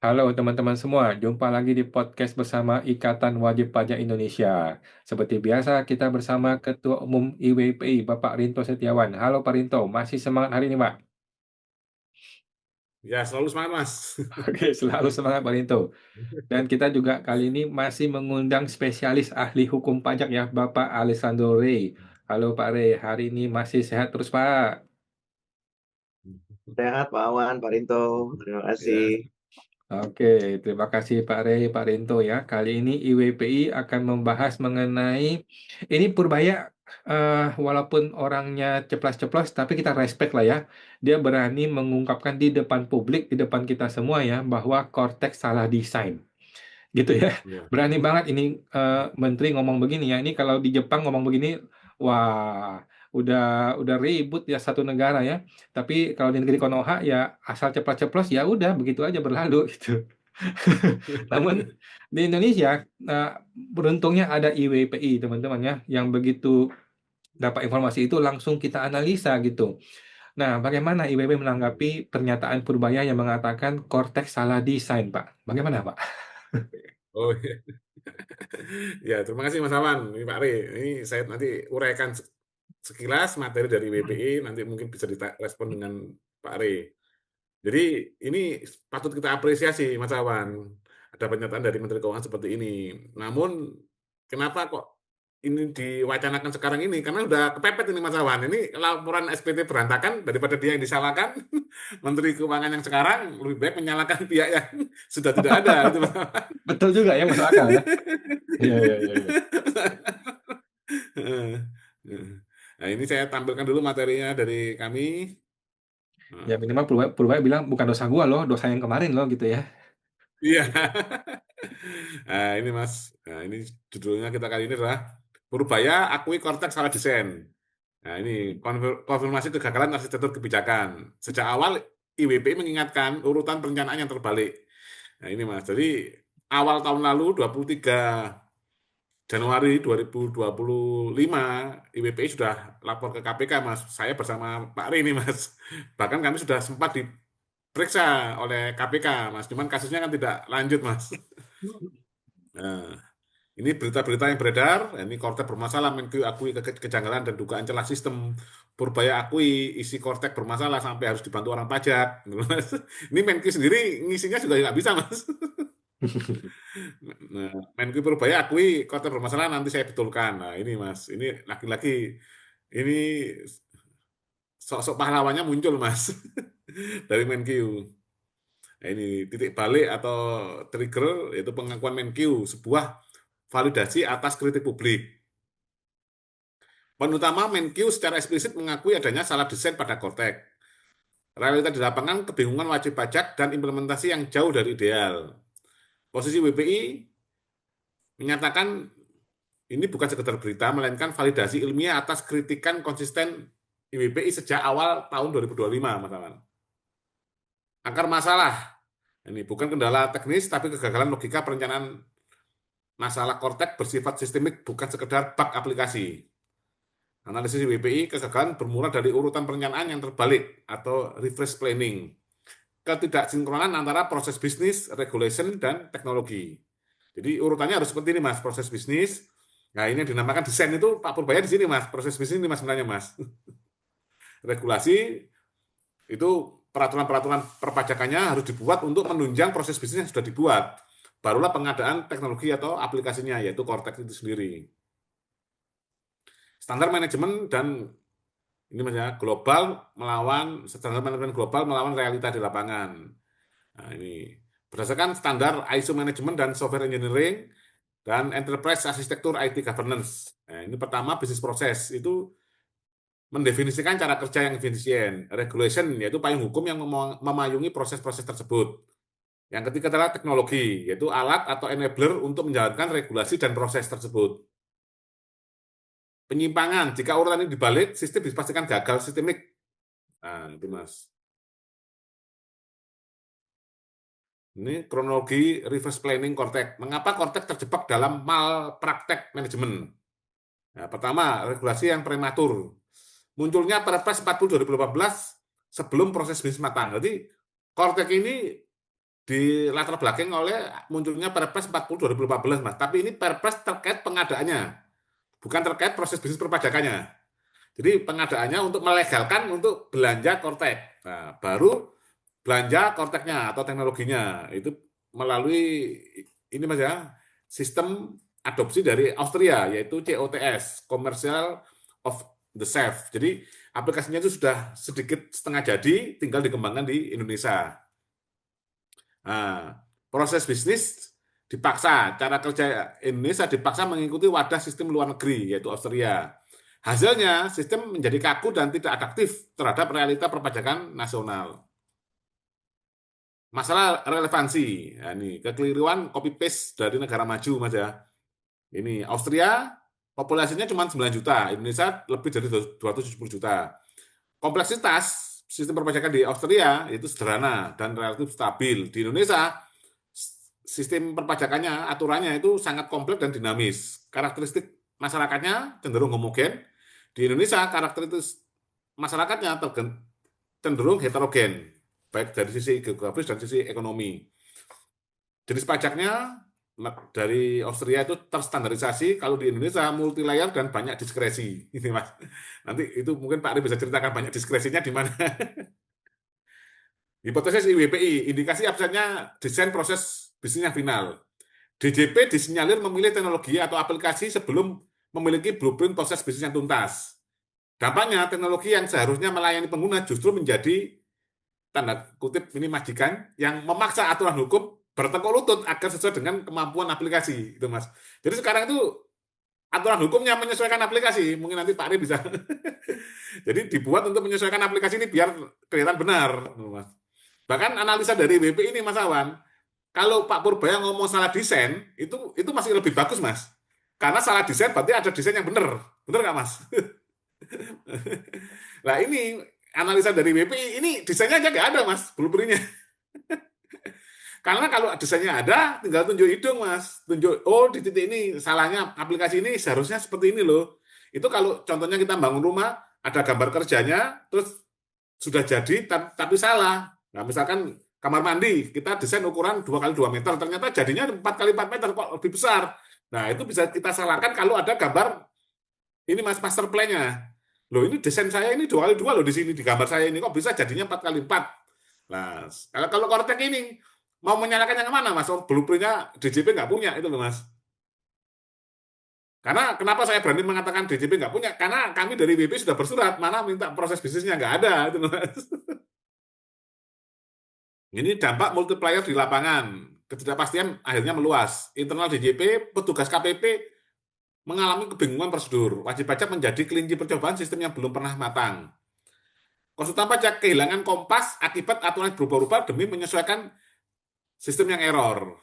Halo teman-teman semua, jumpa lagi di podcast bersama Ikatan Wajib Pajak Indonesia. Seperti biasa, kita bersama Ketua Umum IWPI, Bapak Rinto Setiawan. Halo Pak Rinto, masih semangat hari ini, Pak? Ya, selalu semangat, Mas. Oke, selalu semangat Pak Rinto. Dan kita juga kali ini masih mengundang spesialis ahli hukum pajak ya, Bapak Alessandro Rey. Halo Pak Rey, hari ini masih sehat terus Pak? Sehat Pak Awan, Pak Rinto. Terima kasih. Ya, Oke, terima kasih Pak Rey, Pak Rinto ya. Kali ini IWPI akan membahas mengenai ini Purbaya, walaupun orangnya ceplas-ceplos, tapi kita respect lah ya. Dia berani mengungkapkan di depan publik, di depan kita semua ya, bahwa Cortex salah desain, gitu ya. ya. Berani banget ini Menteri ngomong begini ya. Ini kalau di Jepang ngomong begini, wah, udah udah ribut ya satu negara ya. Tapi kalau di negeri Konoha ya asal ceplos-ceplos ya udah begitu aja berlalu gitu. Namun di Indonesia beruntungnya ada IWPI teman-teman ya yang begitu dapat informasi itu langsung kita analisa gitu. Nah, bagaimana IWPI menanggapi pernyataan Purbaya yang mengatakan Cortex salah desain, Pak? Bagaimana, Pak? Oh, iya. Ya, terima kasih Mas Awan. Ini Pak Re. Ini saya nanti uraikan sekilas materi dari WPI, nanti mungkin bisa direspon dengan Pak Re. Jadi ini patut kita apresiasi, Mas Awan. Ada pernyataan dari Menteri Keuangan seperti ini. Namun, kenapa kok ini diwacanakan sekarang ini? Karena udah kepepet ini, Mas Awan. Ini laporan SPT berantakan daripada dia yang disalahkan. Menteri Keuangan yang sekarang lebih baik menyalahkan pihak yang sudah tidak ada. Gitu, Mas Awan. Betul juga ya, masuk akal ya. Iya, iya, iya, iya. Nah, ini saya tampilkan dulu materinya dari kami. Ya Nah, minimal Purbaya bilang bukan dosa gua loh, dosa yang kemarin loh gitu ya. iya. Nah, ini Mas. Nah, ini judulnya kita kali ini adalah Purbaya akui Cortex salah desain. Nah, ini konfirmasi kegagalan arsitektur kebijakan. Sejak awal IWP mengingatkan urutan perencanaan yang terbalik. Nah, ini Mas. Jadi awal tahun lalu 23 Januari 2025 IWPI sudah lapor ke KPK, Mas. Saya bersama Pak Ri ini, Mas. Bahkan kami sudah sempat diperiksa oleh KPK, Mas. Cuman kasusnya kan tidak lanjut, Mas. Nah, ini berita-berita yang beredar, ini Kortek bermasalah, Menkyu akui kejanggalan dan dugaan celah sistem, Purbaya akui isi Kortek bermasalah sampai harus dibantu orang pajak. Ini Menkyu sendiri ngisinya juga nggak bisa, Mas. Nah, Menkyu Purbaya akui Kortek bermasalah, nanti saya betulkan. Nah, ini Mas, ini lagi-lagi ini sok-sok pahlawannya muncul, Mas, dari Menkyu. Nah, ini titik balik atau trigger yaitu pengakuan Menkyu, sebuah validasi atas kritik publik. Poin utama, Menkyu secara eksplisit mengakui adanya salah desain pada Cortex. Realita di lapangan, kebingungan wajib pajak dan implementasi yang jauh dari ideal. Posisi WPI menyatakan ini bukan sekedar berita, melainkan validasi ilmiah atas kritikan konsisten IWPI sejak awal tahun 2025, Mas Aman. Akar masalah, ini bukan kendala teknis, tapi kegagalan logika perencanaan. Masalah Cortex bersifat sistemik, bukan sekedar bug aplikasi. Analisis WPI kegagalan bermula dari urutan perencanaan yang terbalik atau reverse planning. Ketidaksinkronan antara proses bisnis, regulation, dan teknologi. Jadi urutannya harus seperti ini, Mas. Proses bisnis. Nah, ini yang dinamakan desain itu Pak Purbaya di sini, Mas. Proses bisnis ini, Mas, sebenarnya, Mas. Regulasi itu peraturan-peraturan perpajakannya harus dibuat untuk menunjang proses bisnis yang sudah dibuat. Barulah pengadaan teknologi atau aplikasinya, yaitu Cortex itu sendiri. Standar manajemen dan ini maksudnya standar manajemen global melawan realita di lapangan. Nah, ini berdasarkan standar ISO manajemen dan software engineering dan enterprise arsitektur IT governance. Nah, ini pertama bisnis proses itu mendefinisikan cara kerja yang efisien. Regulation yaitu payung hukum yang memayungi proses-proses tersebut. Yang ketiga adalah teknologi, yaitu alat atau enabler untuk menjalankan regulasi dan proses tersebut. Penyimpangan, jika urutan ini dibalik, sistem dipastikan gagal sistemik. Nah, itu Mas. Ini kronologi reverse planning Cortex. Mengapa Cortex terjebak dalam malpraktek manajemen? Nah, pertama, regulasi yang prematur. Munculnya Perpres 40 2018 sebelum proses bisnis matang. Jadi Cortex ini di latar belakang oleh munculnya Perpres 40 2014, Mas. Tapi ini Perpres terkait pengadaannya, bukan terkait proses bisnis perpajakannya. Jadi pengadaannya untuk melegalkan untuk belanja Kortek. Nah, baru belanja Korteknya atau teknologinya itu melalui ini Mas ya, sistem adopsi dari Austria yaitu COTS, Commercial of the Safe. Jadi aplikasinya itu sudah sedikit setengah jadi, tinggal dikembangkan di Indonesia. Nah, proses bisnis dipaksa, cara kerja Indonesia dipaksa mengikuti wadah sistem luar negeri yaitu Austria. Hasilnya, sistem menjadi kaku dan tidak adaptif terhadap realita perpajakan nasional. Masalah relevansi, nah, ini kekeliruan copy paste dari negara maju, Mas ya. Ini Austria populasinya cuma 9 juta, Indonesia lebih dari 270 juta. Kompleksitas sistem perpajakan di Austria itu sederhana dan relatif stabil. Di Indonesia sistem perpajakannya, aturannya itu sangat kompleks dan dinamis. Karakteristik masyarakatnya cenderung homogen. Di Indonesia karakteristik masyarakatnya cenderung heterogen, baik dari sisi geografis dan sisi ekonomi. Jenis pajaknya dari Austria itu terstandarisasi, kalau di Indonesia multi layer dan banyak diskresi. Ini Mas. Nanti itu mungkin Pak Ari bisa ceritakan banyak diskresinya di mana. Hipotesis IWPI, indikasi absennya desain proses bisnisnya final. DJP disinyalir memilih teknologi atau aplikasi sebelum memiliki blueprint proses bisnis yang tuntas. Dampaknya, teknologi yang seharusnya melayani pengguna justru menjadi, tanda kutip ini majikan, yang memaksa aturan hukum bertekuk lutut agar sesuai dengan kemampuan aplikasi. Itu Mas. Jadi sekarang itu aturan hukumnya menyesuaikan aplikasi. Mungkin nanti Pak Ari bisa. Jadi dibuat untuk menyesuaikan aplikasi ini biar kelihatan benar. Mas. Bahkan analisa dari WP ini Mas Awan, kalau Pak Purbaya ngomong salah desain, itu masih lebih bagus, Mas. Karena salah desain berarti ada desain yang benar. Benar nggak, Mas? Nah, ini analisa dari WPI, ini desainnya aja nggak ada, Mas, blueprint-nya. Karena kalau desainnya ada, tinggal tunjuk hidung, Mas. Tunjuk, oh di titik ini salahnya aplikasi ini seharusnya seperti ini loh. Itu kalau contohnya kita bangun rumah, ada gambar kerjanya, terus sudah jadi, tapi salah. Nah, misalkan kamar mandi, kita desain ukuran 2x2 meter, ternyata jadinya 4x4 meter, kok lebih besar. Nah, itu bisa kita salahkan kalau ada gambar, ini Mas, master plan-nya. Loh, ini desain saya ini 2x2 loh di sini, di gambar saya ini, kok bisa jadinya 4x4. Nah, kalau Kortek ini, mau menyalahkan yang mana, Mas? Oh, blueprint-nya DJP nggak punya, itu loh, Mas. Karena kenapa saya berani mengatakan DJP nggak punya? Karena kami dari WP sudah bersurat, mana minta proses bisnisnya nggak ada, itu loh, Mas. Ini dampak multiplier di lapangan. Ketidakpastian akhirnya meluas. Internal DJP, petugas KPP mengalami kebingungan prosedur. Wajib pajak menjadi kelinci percobaan sistem yang belum pernah matang. Konsultan pajak kehilangan kompas akibat aturan berubah-ubah demi menyesuaikan sistem yang error.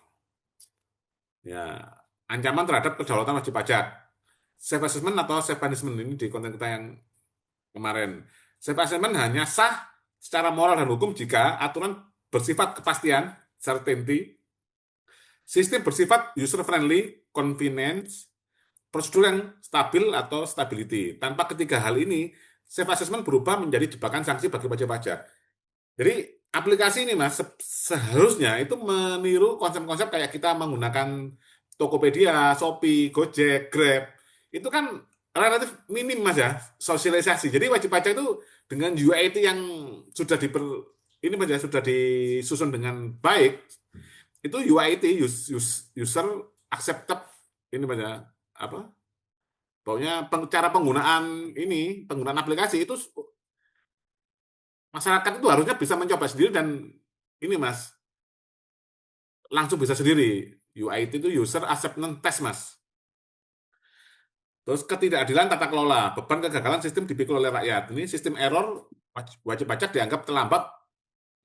Ya, ancaman terhadap kedaulatan wajib pajak. Safe assessment atau safe punishment ini di konten kita yang kemarin. Safe assessment hanya sah secara moral dan hukum jika aturan bersifat kepastian, certainty, sistem bersifat user-friendly, convenience, prosedur yang stabil atau stability. Tanpa ketiga hal ini, safe assessment berubah menjadi jebakan sanksi bagi wajib pajak. Jadi aplikasi ini Mas, seharusnya itu meniru konsep-konsep kayak kita menggunakan Tokopedia, Shopee, Gojek, Grab. Itu kan relatif minim Mas ya, sosialisasi. Jadi wajib pajak itu dengan UIT yang sudah sudah disusun dengan baik, itu UIT user accepted ini banyak apa? Pokoknya cara penggunaan aplikasi itu masyarakat itu harusnya bisa mencoba sendiri dan ini Mas langsung bisa sendiri. UIT itu user acceptance test Mas. Terus ketidakadilan tata kelola, beban kegagalan sistem dipikul oleh rakyat. Ini sistem error, wajib pajak dianggap terlambat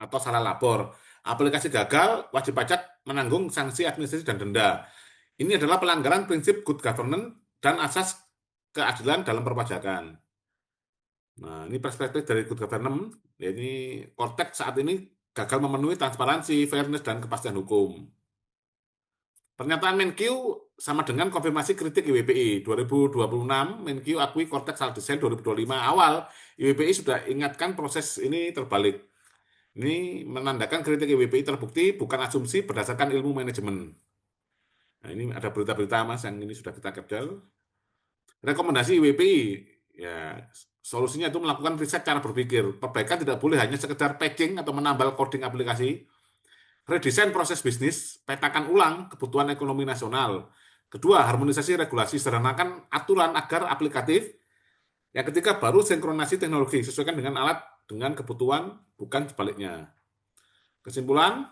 atau salah lapor. Aplikasi gagal, wajib pajak menanggung sanksi administrasi dan denda. Ini adalah pelanggaran prinsip good governance dan asas keadilan dalam perpajakan. Nah, ini perspektif dari good governance. Ini Kortek saat ini gagal memenuhi transparansi, fairness, dan kepastian hukum. Pernyataan Menkyu sama dengan konfirmasi kritik IWPI. 2026, Menkyu akui Kortek salah desain. 2025 awal, IWPI sudah ingatkan proses ini terbalik. Ini menandakan kritik WPI terbukti bukan asumsi berdasarkan ilmu manajemen. Nah, ini ada berita-berita Mas yang ini sudah kita capture. Rekomendasi WPI, ya solusinya itu melakukan riset cara berpikir. Perbaikan tidak boleh hanya sekedar patching atau menambal coding aplikasi. Redesain proses bisnis, petakan ulang kebutuhan ekonomi nasional. Kedua, harmonisasi regulasi, sederhanakan aturan agar aplikatif. Yang ketiga, baru sinkronasi teknologi, sesuaikan dengan alat dengan kebutuhan, bukan sebaliknya. Kesimpulan,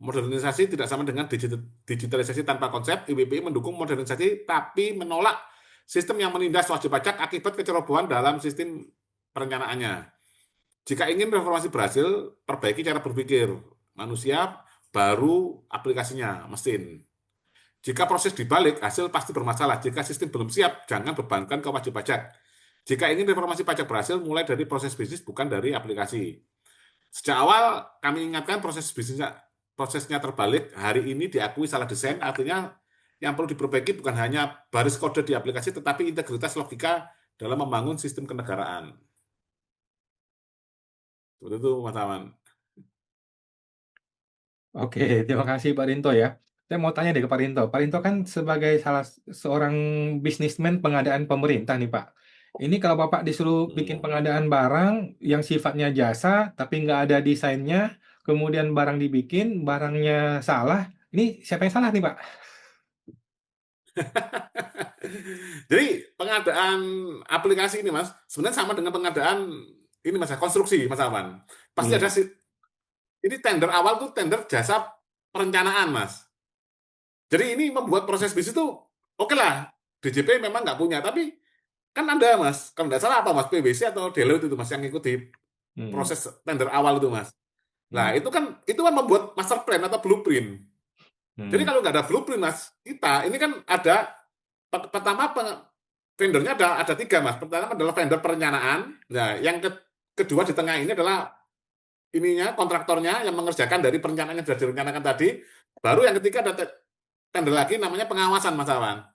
modernisasi tidak sama dengan digitalisasi tanpa konsep. IWPI mendukung modernisasi tapi menolak sistem yang menindas wajib pajak akibat kecerobohan dalam sistem perencanaannya. Jika ingin reformasi berhasil, perbaiki cara berpikir manusia, baru aplikasinya, mesin. Jika proses dibalik, hasil pasti bermasalah. Jika sistem belum siap, jangan bebankan ke wajib pajak. Jika ingin reformasi pajak berhasil, mulai dari proses bisnis, bukan dari aplikasi. Sejak awal, kami ingatkan prosesnya terbalik. Hari ini diakui salah desain, artinya yang perlu diperbaiki bukan hanya baris kode di aplikasi, tetapi integritas logika dalam membangun sistem kenegaraan. Seperti itu, Mas Aman. Oke, terima kasih Pak Rinto ya. Saya mau tanya deh ke Pak Rinto. Pak Rinto kan sebagai salah seorang bisnismen pengadaan pemerintah nih Pak. Ini kalau Bapak disuruh bikin pengadaan barang yang sifatnya jasa, tapi nggak ada desainnya, kemudian barang dibikin, barangnya salah, ini siapa yang salah nih Pak? Jadi pengadaan aplikasi ini, Mas, sebenarnya sama dengan pengadaan ini, Mas, konstruksi, Mas Aman. Pasti ada ini tender awal tuh tender jasa perencanaan, Mas. Jadi ini membuat proses bisnis itu oke lah. DJP memang nggak punya, tapi kan ada, Mas. Kalau nggak salah apa, Mas, PwC atau Deloitte itu, Mas, yang ikuti Hmm, proses tender awal itu, Mas. Nah, hmm, itu kan membuat master plan atau blueprint. Jadi hmm, kalau nggak ada blueprint, Mas, kita ini kan ada pertama vendornya ada tiga, Mas. Pertama adalah vendor perencanaan. Nah, yang kedua di tengah ini adalah ininya kontraktornya yang mengerjakan dari perencanaan yang sudah direncanakan tadi. Baru yang ketiga ada tender lagi namanya pengawasan, Mas Awan.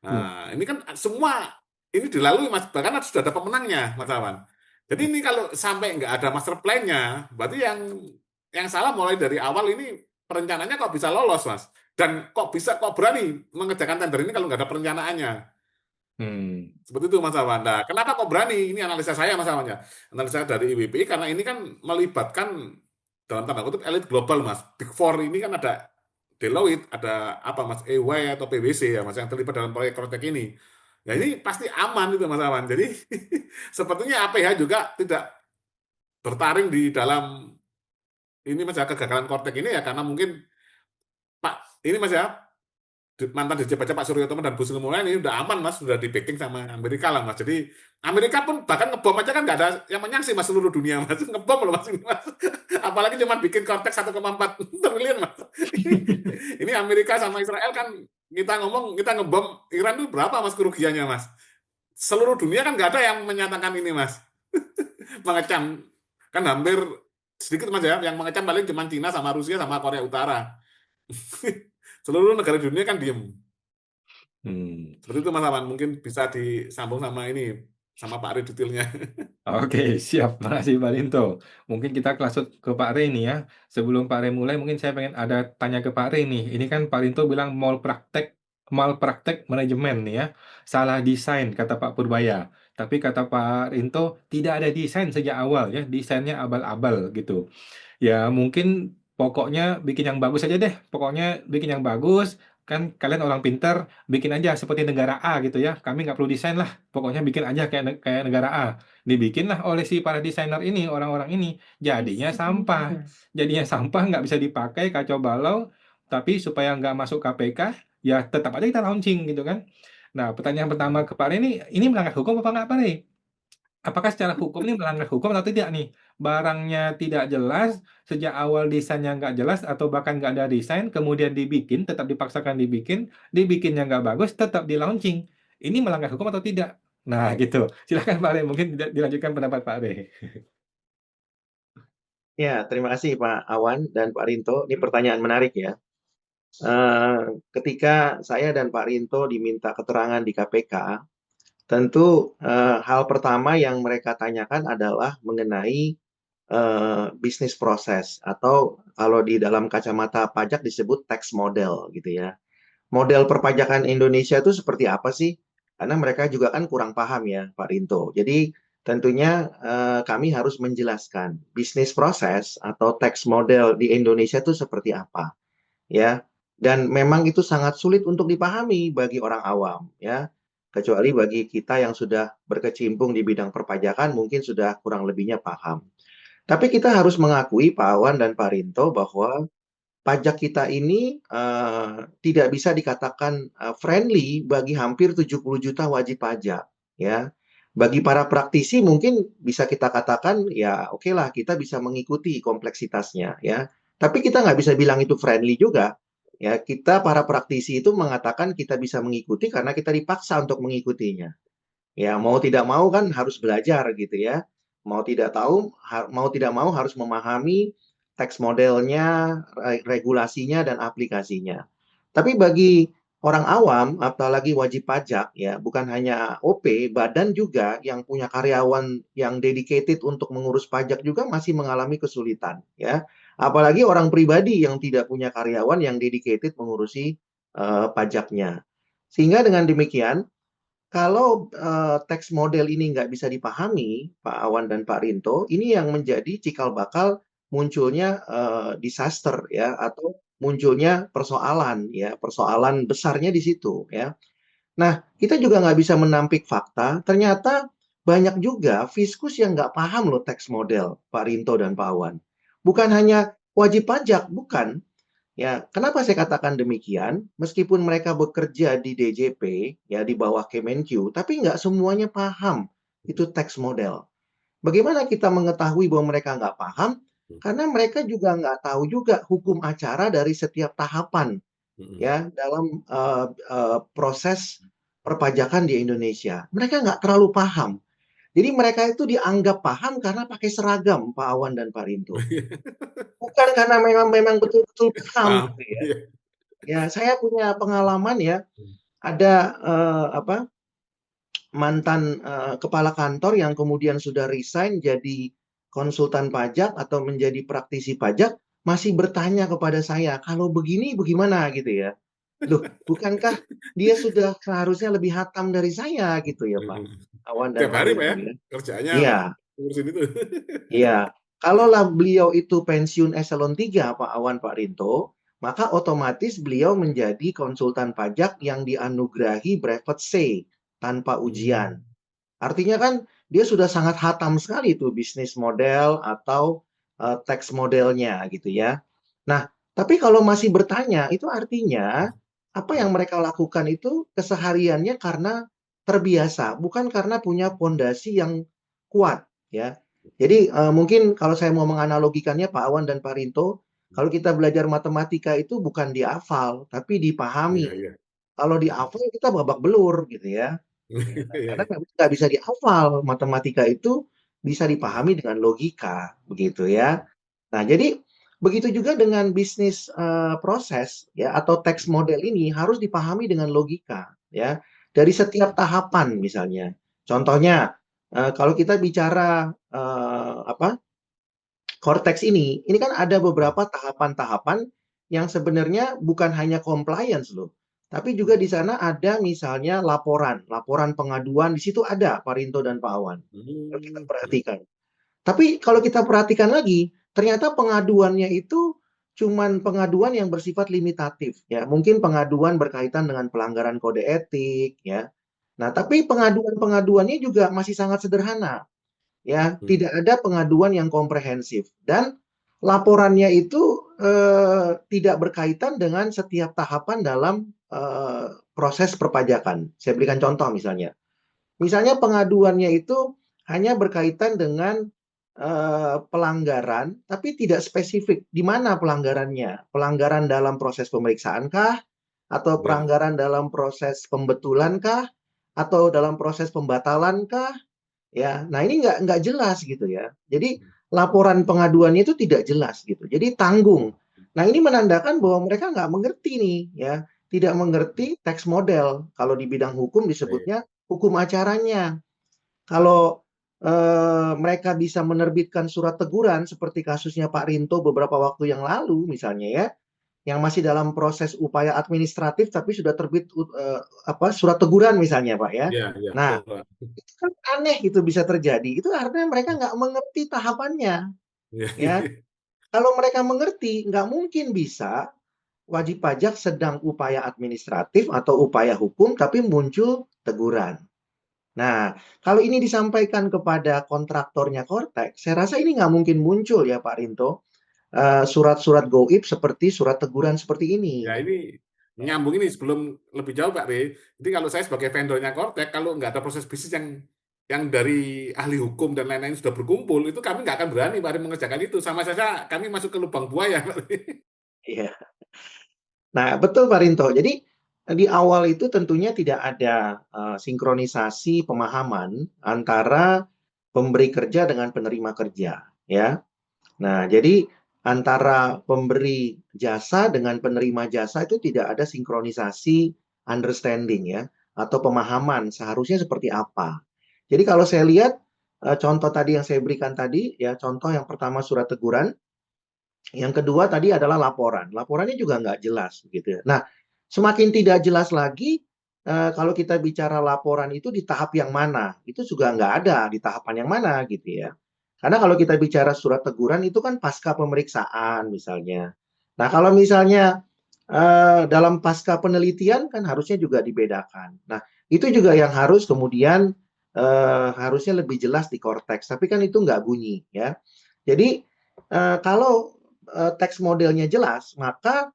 hmm, Nah, ini kan semua ini dilalui, Mas. Bahkan sudah ada pemenangnya, Mas Awan. Jadi hmm, ini kalau sampai nggak ada master plan-nya, berarti yang salah mulai dari awal ini perencanaannya kok bisa lolos, Mas. Dan kok berani mengerjakan tender ini kalau nggak ada perencanaannya. hmm. Seperti itu Mas Awan. Nah, kenapa kok berani? Ini analisa saya Mas Awan ya. Analisa dari IWPI karena ini kan melibatkan dalam tanda kutip elit global Mas. Big Four ini kan ada Deloitte, ada apa Mas EY atau PwC ya Mas yang terlibat dalam proyek Protek ini. Ya ini pasti aman itu Mas Awan. Jadi sepertinya APH juga tidak bertaring di dalam ini Mas ya kegagalan Kortek ini ya karena mungkin Pak ini Mas ya mantan dirjen pajak Pak Suryotomo dan Bu Sri Mulyani ini udah aman Mas, sudah di backing sama Amerika lah Mas. Jadi Amerika pun bahkan ngebom aja kan nggak ada yang menyaksi Mas seluruh dunia Mas. Ngebom loh Mas ini Mas. Apalagi cuma bikin konteks 1,4 triliun Mas. Ini Amerika sama Israel kan kita ngomong kita ngebom Iran itu berapa Mas kerugiannya Mas? Seluruh dunia kan nggak ada yang menyatakan ini Mas. Mengecam kan hampir sedikit Mas ya yang mengecam paling cuma Cina sama Rusia sama Korea Utara. Seluruh negara dunia kan diem. Hmm. Seperti itu Mas Aman, mungkin bisa disambung sama ini, sama Pak Ari detailnya. Oke, siap. Makasih Pak Rinto. Mungkin kita langsung ke Pak Rey nih ya. Sebelum Pak Rey mulai, mungkin saya pengen ada tanya ke Pak Rey nih. Ini kan Pak Rinto bilang malpraktek manajemen nih ya. Salah desain, kata Pak Purbaya. Tapi kata Pak Rinto, tidak ada desain sejak awal ya. Desainnya abal-abal gitu. Ya mungkin pokoknya bikin yang bagus aja deh. Pokoknya bikin yang bagus. Kan kalian orang pinter, bikin aja seperti negara A gitu ya. Kami nggak perlu desain lah. Pokoknya bikin aja kayak negara A. Dibikinlah oleh si para desainer ini, orang-orang ini. Jadinya sampah. Jadinya sampah nggak bisa dipakai, kacau balau. Tapi supaya nggak masuk KPK, ya tetap aja kita launching gitu kan. Nah, pertanyaan pertama ke Pak Rey ini melanggar hukum apa nggak Pak Rey? Apakah secara hukum ini melanggar hukum atau tidak nih? Barangnya tidak jelas, sejak awal desainnya nggak jelas, atau bahkan nggak ada desain, kemudian dibikin, tetap dipaksakan dibikinnya nggak bagus, tetap di launching. Ini melanggar hukum atau tidak? Nah, gitu. Silakan Pak Rey, mungkin dilanjutkan pendapat Pak Rey. Ya, terima kasih Pak Awan dan Pak Rinto. Ini pertanyaan menarik ya. Ketika saya dan Pak Rinto diminta keterangan di KPK, tentu hal pertama yang mereka tanyakan adalah mengenai bisnis proses, atau kalau di dalam kacamata pajak disebut tax model gitu ya. Model perpajakan Indonesia itu seperti apa sih? Karena mereka juga kan kurang paham ya, Pak Rinto. Jadi tentunya kami harus menjelaskan bisnis proses atau tax model di Indonesia itu seperti apa, ya. Dan memang itu sangat sulit untuk dipahami bagi orang awam, ya. Kecuali bagi kita yang sudah berkecimpung di bidang perpajakan, mungkin sudah kurang lebihnya paham. Tapi kita harus mengakui Pak Awan dan Pak Rinto bahwa pajak kita ini tidak bisa dikatakan friendly bagi hampir 70 juta wajib pajak, ya. Bagi para praktisi mungkin bisa kita katakan ya oke lah kita bisa mengikuti kompleksitasnya, ya. Tapi kita nggak bisa bilang itu friendly juga. Ya, kita para praktisi itu mengatakan kita bisa mengikuti karena kita dipaksa untuk mengikutinya. Ya, mau tidak mau kan harus belajar gitu ya. Mau tidak mau harus memahami teks modelnya, regulasinya dan aplikasinya. Tapi bagi orang awam, apalagi wajib pajak ya, bukan hanya OP, badan juga yang punya karyawan yang dedicated untuk mengurus pajak juga masih mengalami kesulitan ya. Apalagi orang pribadi yang tidak punya karyawan yang dedicated mengurusi pajaknya. Sehingga dengan demikian kalau teks model ini nggak bisa dipahami, Pak Awan dan Pak Rinto, ini yang menjadi cikal bakal munculnya disaster ya, atau munculnya persoalan ya, persoalan besarnya di situ ya. Nah, kita juga nggak bisa menampik fakta, ternyata banyak juga fiskus yang nggak paham loh teks model, Pak Rinto dan Pak Awan. Bukan hanya wajib pajak, bukan. Ya, kenapa saya katakan demikian? Meskipun mereka bekerja di DJP, ya di bawah Kemenq, tapi nggak semuanya paham itu tax model. Bagaimana kita mengetahui bahwa mereka nggak paham? Karena mereka juga nggak tahu juga hukum acara dari setiap tahapan, ya dalam proses perpajakan di Indonesia. Mereka nggak terlalu paham. Jadi mereka itu dianggap paham karena pakai seragam, Pak Awan dan Pak Rinto. Bukan karena memang betul-betul paham Paham. gitu ya. Iya. Ya, saya punya pengalaman ya, ada mantan kepala kantor yang kemudian sudah resign jadi konsultan pajak atau menjadi praktisi pajak, masih bertanya kepada saya, kalau begini bagaimana gitu ya. Loh, bukankah dia sudah seharusnya lebih hatam dari saya gitu ya Pak Awan dan Tiap Pak hari Pak Rinto ya, ya. kerjaannya Iya, ngurusin itu. iya. Kalaulah beliau itu pensiun eselon 3 Pak Awan Pak Rinto, maka otomatis beliau menjadi konsultan pajak yang dianugerahi brevet C tanpa ujian. Artinya kan dia sudah sangat hatam sekali tuh bisnis model atau tax modelnya gitu ya. Nah, tapi kalau masih bertanya, itu artinya apa yang mereka lakukan itu kesehariannya karena terbiasa, bukan karena punya pondasi yang kuat ya. Jadi mungkin kalau saya mau menganalogikannya Pak Awan dan Pak Rinto, kalau kita belajar matematika itu bukan dihafal, tapi Iya, dipahami. iya. Kalau dihafal kita babak belur gitu ya. Ya, Iya, karena iya. nggak bisa dihafal. Matematika itu bisa dipahami dengan logika, begitu ya. Nah, jadi begitu juga dengan bisnis proses ya atau tax model ini harus dipahami dengan logika ya. Dari setiap tahapan misalnya. Contohnya kalau kita bicara apa Cortex ini kan ada beberapa tahapan-tahapan yang sebenarnya bukan hanya compliance loh, tapi juga di sana ada misalnya laporan pengaduan di situ ada Pak Rinto dan Pak Awan. Kalau kita Iya. perhatikan. Tapi kalau kita perhatikan lagi, ternyata pengaduannya itu cuman pengaduan yang bersifat limitatif ya. Mungkin pengaduan berkaitan dengan pelanggaran kode etik ya. Nah, tapi pengaduan-pengaduannya juga masih sangat sederhana ya, tidak ada pengaduan yang komprehensif dan laporannya itu tidak berkaitan dengan setiap tahapan dalam proses perpajakan. Saya berikan contoh misalnya. Misalnya pengaduannya itu hanya berkaitan dengan pelanggaran, tapi tidak spesifik di mana pelanggarannya. Pelanggaran dalam proses pemeriksaan kah? Atau Iya. pelanggaran dalam proses pembetulan kah? Atau dalam proses pembatalan kah? Ya, nah ini nggak jelas gitu ya. Jadi laporan pengaduannya itu tidak jelas gitu. Jadi tanggung. Nah ini menandakan bahwa mereka nggak mengerti nih ya, tidak mengerti teks model. Kalau di bidang hukum Iya. disebutnya hukum acaranya. Kalau mereka bisa menerbitkan surat teguran seperti kasusnya Pak Rinto beberapa waktu yang lalu misalnya ya, yang masih dalam proses upaya administratif tapi sudah terbit surat teguran misalnya Pak ya. Iya, iya, Nah, betul, Pak. itu kan aneh itu bisa terjadi. Itu artinya mereka nggak mengerti tahapannya Iya, ya. Kalau mereka mengerti, nggak mungkin bisa wajib pajak sedang upaya administratif atau upaya hukum tapi muncul teguran. Nah, kalau ini disampaikan kepada kontraktornya Kortex, saya rasa ini nggak mungkin muncul ya Pak Rinto, surat-surat goib seperti surat teguran seperti ini. Ya ini nyambung ini sebelum lebih jauh Pak Rey. Jadi kalau saya sebagai vendornya Kortek, kalau nggak ada proses bisnis yang dari ahli hukum dan lain-lain sudah berkumpul, itu kami nggak akan berani Pak Rey mengerjakan itu. Sama saja kami masuk ke lubang buaya Pak Rey. Iya. Nah, betul Pak Rinto. Jadi di awal itu tentunya tidak ada sinkronisasi pemahaman antara pemberi kerja dengan penerima kerja, ya. Nah, jadi antara pemberi jasa dengan penerima jasa itu tidak ada sinkronisasi understanding ya, atau pemahaman seharusnya seperti apa. Jadi kalau saya lihat contoh tadi yang saya berikan tadi ya, contoh yang pertama surat teguran, yang kedua tadi adalah laporan. Laporannya juga nggak jelas gitu ya. Nah, semakin tidak jelas lagi kalau kita bicara laporan itu di tahap yang mana, itu juga nggak ada di tahapan yang mana gitu ya. Karena kalau kita bicara surat teguran itu kan pasca pemeriksaan misalnya. Nah, kalau misalnya dalam pasca penelitian kan harusnya juga dibedakan. Nah, itu juga yang harus kemudian harusnya lebih jelas di Kortex. Tapi kan itu nggak bunyi ya. Jadi kalau teks modelnya jelas, maka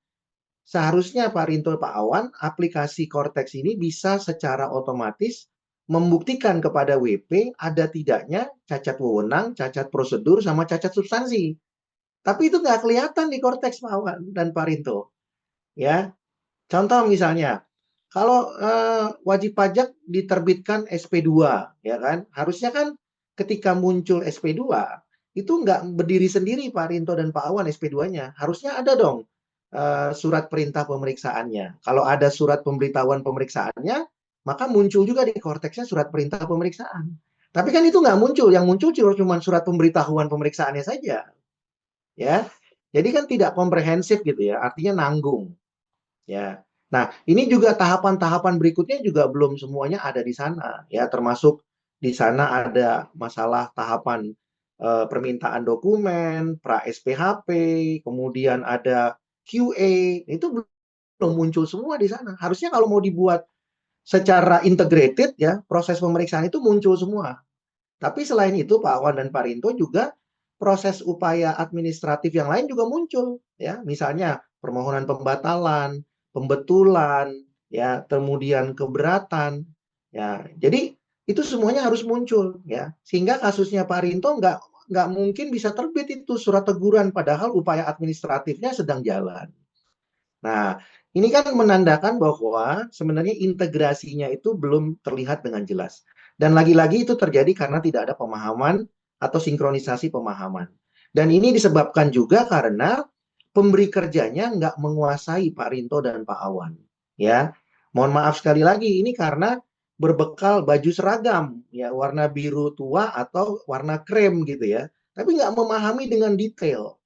seharusnya Pak Rinto Pak Awan, aplikasi Cortex ini bisa secara otomatis membuktikan kepada WP ada tidaknya cacat wewenang, cacat prosedur, sama cacat substansi. Tapi itu nggak kelihatan di Cortex Pak Awan dan Pak Rinto. Ya, contoh misalnya, kalau wajib pajak diterbitkan SP2, ya kan, harusnya kan ketika muncul SP2 itu nggak berdiri sendiri Pak Rinto dan Pak Awan SP2-nya, harusnya ada dong surat perintah pemeriksaannya. Kalau ada surat pemberitahuan pemeriksaannya, maka muncul juga di korteksnya surat perintah pemeriksaan. Tapi kan itu nggak muncul, yang muncul cuma surat pemberitahuan pemeriksaannya saja, ya. Jadi kan tidak komprehensif gitu ya, artinya nanggung. Ya. Nah, ini juga tahapan-tahapan berikutnya juga belum semuanya ada di sana ya, termasuk di sana ada masalah tahapan permintaan dokumen, pra SPHP, kemudian ada QA, itu belum muncul semua di sana. Harusnya kalau mau dibuat secara integrated ya, proses pemeriksaan itu muncul semua. Tapi selain itu Pak Awan dan Pak Rinto juga proses upaya administratif yang lain juga muncul ya, misalnya permohonan pembatalan, pembetulan, ya, kemudian keberatan, ya. Jadi itu semuanya harus muncul ya, sehingga kasusnya Pak Rinto nggak mungkin bisa terbit itu surat teguran padahal upaya administratifnya sedang jalan. Nah, ini kan menandakan bahwa sebenarnya integrasinya itu belum terlihat dengan jelas. Dan lagi-lagi itu terjadi karena tidak ada pemahaman atau sinkronisasi pemahaman. Dan ini disebabkan juga karena pemberi kerjanya nggak menguasai Pak Rinto dan Pak Awan. Ya, mohon maaf sekali lagi ini karena berbekal baju seragam, ya warna biru tua atau warna krem gitu ya. Tapi nggak memahami dengan detail.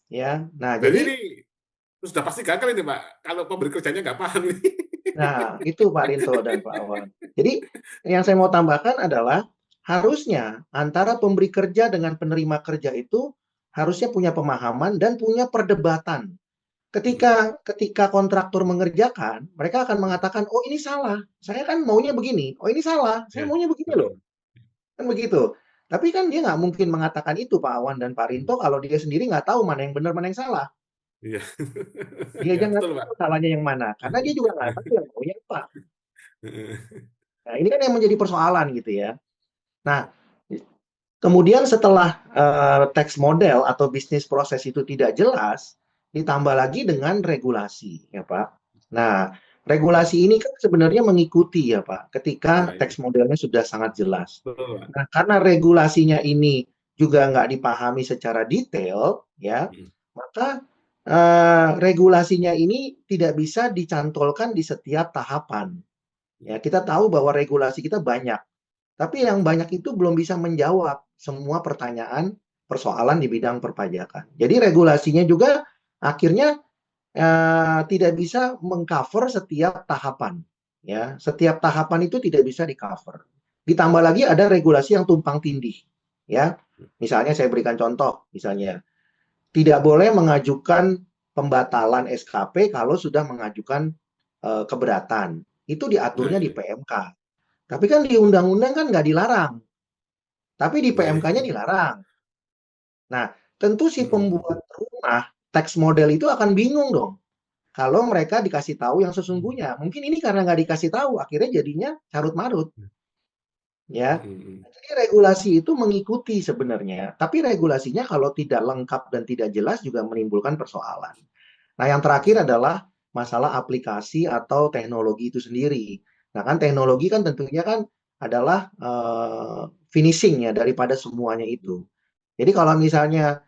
Ya, nah Jadi jadi ini sudah pasti gagal ini Pak, kalau pemberi kerjanya nggak paham ini. Nah, itu Pak Rinto dan Pak Awan. Jadi, yang saya mau tambahkan adalah harusnya antara pemberi kerja dengan penerima kerja itu harusnya punya pemahaman dan punya perdebatan. Ketika kontraktor mengerjakan, mereka akan mengatakan, "Oh, ini salah. Saya kan maunya begini. Oh, ini salah. Saya Ya, maunya begini loh." betul. Kan begitu. Tapi kan dia nggak mungkin mengatakan itu Pak Awan dan Pak Rinto kalau dia sendiri nggak tahu mana yang benar, mana yang salah. Iya. Dia Ya, aja nggak betul Pak. tahu salahnya yang mana. Karena dia juga nggak tahu yang maunya apa. Nah, ini kan yang menjadi persoalan gitu ya. Nah, kemudian setelah tax model atau bisnis proses itu tidak jelas, ditambah lagi dengan regulasi, ya Pak. Nah, regulasi ini kan sebenarnya mengikuti ya Pak, ketika Ya, ya. tax modelnya sudah sangat jelas. Betul Pak. Nah, karena regulasinya ini juga nggak dipahami secara detail, ya, Hmm. maka regulasinya ini tidak bisa dicantolkan di setiap tahapan. Ya, kita tahu bahwa regulasi kita banyak. Tapi yang banyak itu belum bisa menjawab semua persoalan di bidang perpajakan. Jadi regulasinya juga akhirnya tidak bisa mengcover setiap tahapan. Ya, setiap tahapan itu tidak bisa di-cover. Ditambah lagi ada regulasi yang tumpang tindih. Ya, misalnya saya berikan contoh, misalnya tidak boleh mengajukan pembatalan SKP kalau sudah mengajukan keberatan. Itu Nah, diaturnya di itu. PMK. Tapi kan di undang-undang kan nggak dilarang. Tapi di Iya, PMK-nya iya. dilarang. Nah, tentu si Mm-mm. pembuat rumah tax model itu akan bingung dong. Kalau mereka dikasih tahu yang sesungguhnya. Mungkin ini karena nggak dikasih tahu, akhirnya jadinya carut marut. Ya, Mm-mm. jadi regulasi itu mengikuti sebenarnya. Tapi regulasinya kalau tidak lengkap dan tidak jelas juga menimbulkan persoalan. Nah, yang terakhir adalah masalah aplikasi atau teknologi itu sendiri. Nah, kan teknologi kan tentunya kan adalah finishing ya daripada semuanya itu. Jadi kalau misalnya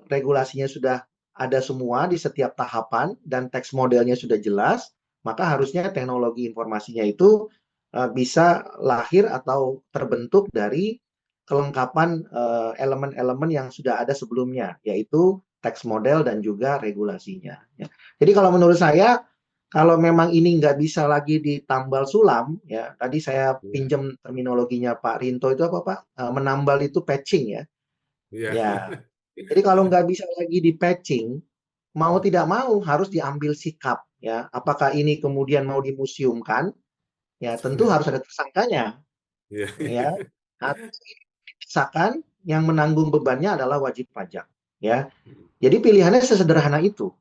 regulasinya sudah ada semua di setiap tahapan dan teks modelnya sudah jelas, maka harusnya teknologi informasinya itu bisa lahir atau terbentuk dari kelengkapan elemen-elemen yang sudah ada sebelumnya, yaitu teks model dan juga regulasinya. Ya. Jadi kalau menurut saya, kalau memang ini nggak bisa lagi ditambal sulam, ya tadi saya Iya, pinjam terminologinya Pak Rinto itu apa Pak? Menambal itu patching ya. iya. Ya, jadi kalau nggak bisa lagi di patching, mau tidak mau harus diambil sikap ya. Apakah ini kemudian mau dimuseumkan? Ya, tentu harus ada tersangkanya Iya, ya. Atau misalkan yang menanggung bebannya adalah wajib pajak ya. Jadi pilihannya sesederhana itu.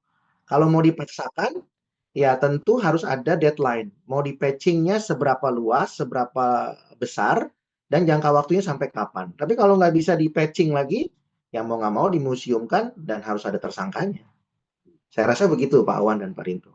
Kalau mau dipaksakan, ya tentu harus ada deadline. Mau di patchingnya seberapa luas, seberapa besar, dan jangka waktunya sampai kapan. Tapi kalau nggak bisa di patching lagi, ya mau nggak mau dimuseumkan dan harus ada tersangkanya. Saya rasa begitu Pak Awan dan Pak Rinto.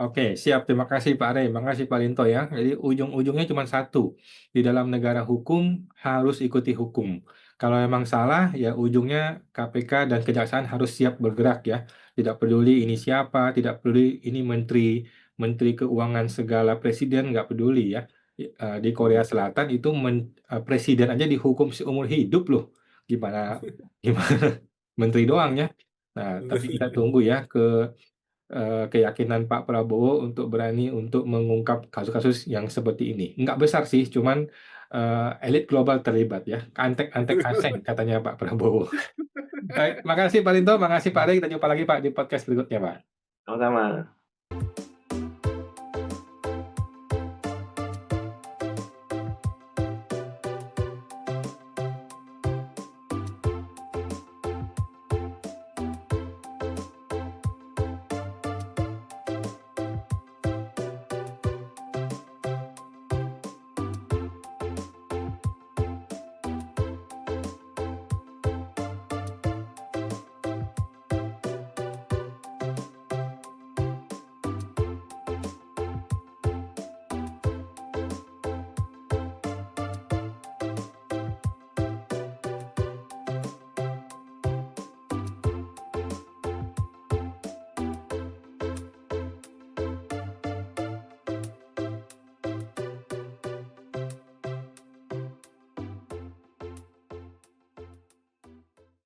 Oke, siap. Terima kasih Pak Rey. Makasih Pak Linto ya. Jadi ujung-ujungnya cuma satu. Di dalam negara hukum harus ikuti hukum. Kalau memang salah, ya ujungnya KPK dan Kejaksaan harus siap bergerak ya. Tidak peduli ini siapa, tidak peduli ini menteri, menteri keuangan segala presiden, nggak peduli ya. Di Korea Selatan itu presiden aja dihukum seumur hidup loh. Gimana, gimana menteri doang ya. Nah, tapi kita tunggu ya keyakinan Pak Prabowo untuk berani untuk mengungkap kasus-kasus yang seperti ini. Nggak besar sih, cuman elit global terlibat ya. Antek-antek asing katanya Pak Prabowo. Baik, makasih Pak Linto, makasih Pak Rey. Kita jumpa lagi Pak di podcast berikutnya Pak. Sama-sama.